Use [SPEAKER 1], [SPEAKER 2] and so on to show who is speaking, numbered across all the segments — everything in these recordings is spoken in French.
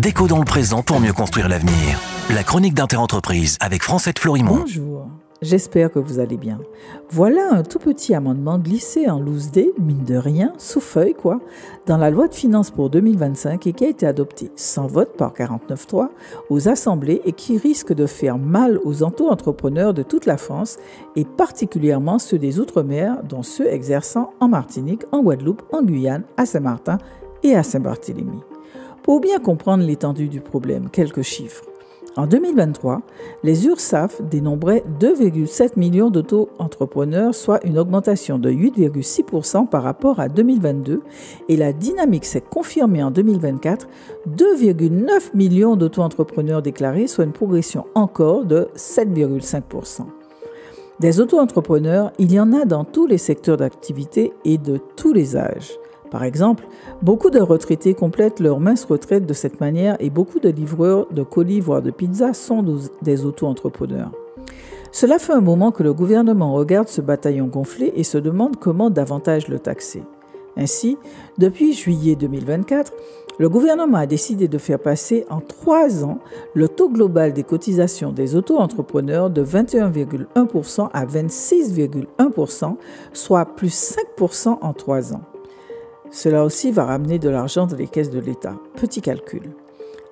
[SPEAKER 1] Déco dans le présent pour mieux construire l'avenir. La chronique d'Interentreprise avec Francette Florimond.
[SPEAKER 2] Bonjour, j'espère que vous allez bien. Voilà un tout petit amendement glissé en loose dé, mine de rien, sous feuille quoi, dans la loi de finances pour 2025 et qui a été adopté sans vote par 49.3 aux assemblées et qui risque de faire mal aux auto-entrepreneurs de toute la France et particulièrement ceux des Outre-mer, dont ceux exerçant en Martinique, en Guadeloupe, en Guyane, à Saint-Martin et à Saint-Barthélemy. Pour bien comprendre l'étendue du problème, quelques chiffres. En 2023, les URSSAF dénombraient 2,7 millions d'auto-entrepreneurs, soit une augmentation de 8,6% par rapport à 2022. Et la dynamique s'est confirmée en 2024, 2,9 millions d'auto-entrepreneurs déclarés, soit une progression encore de 7,5%. Des auto-entrepreneurs, il y en a dans tous les secteurs d'activité et de tous les âges. Par exemple, beaucoup de retraités complètent leur mince retraite de cette manière et beaucoup de livreurs de colis, voire de pizzas, sont des auto-entrepreneurs. Cela fait un moment que le gouvernement regarde ce bataillon gonflé et se demande comment davantage le taxer. Ainsi, depuis juillet 2024, le gouvernement a décidé de faire passer en 3 ans le taux global des cotisations des auto-entrepreneurs de 21,1% à 26,1%, soit plus 5% en 3 ans. Cela aussi va ramener de l'argent dans les caisses de l'État. Petit calcul.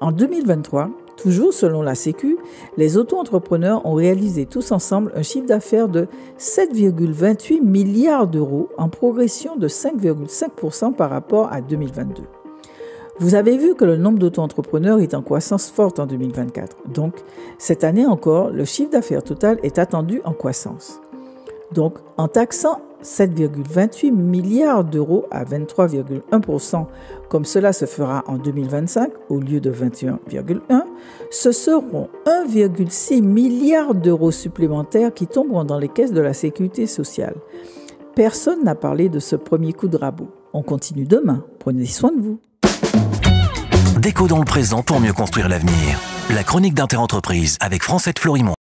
[SPEAKER 2] En 2023, toujours selon la Sécu, les auto-entrepreneurs ont réalisé tous ensemble un chiffre d'affaires de 7,28 milliards d'euros en progression de 5,5% par rapport à 2022. Vous avez vu que le nombre d'auto-entrepreneurs est en croissance forte en 2024. Donc, cette année encore, le chiffre d'affaires total est attendu en croissance. Donc, en taxant 7,28 milliards d'euros à 23,1%, comme cela se fera en 2025 au lieu de 21,1%, ce seront 1,6 milliard d'euros supplémentaires qui tomberont dans les caisses de la sécurité sociale. Personne n'a parlé de ce premier coup de rabot. On continue demain. Prenez soin de vous.
[SPEAKER 1] Déco dans le présent pour mieux construire l'avenir. La chronique d'Interentreprise avec Francette Florimond.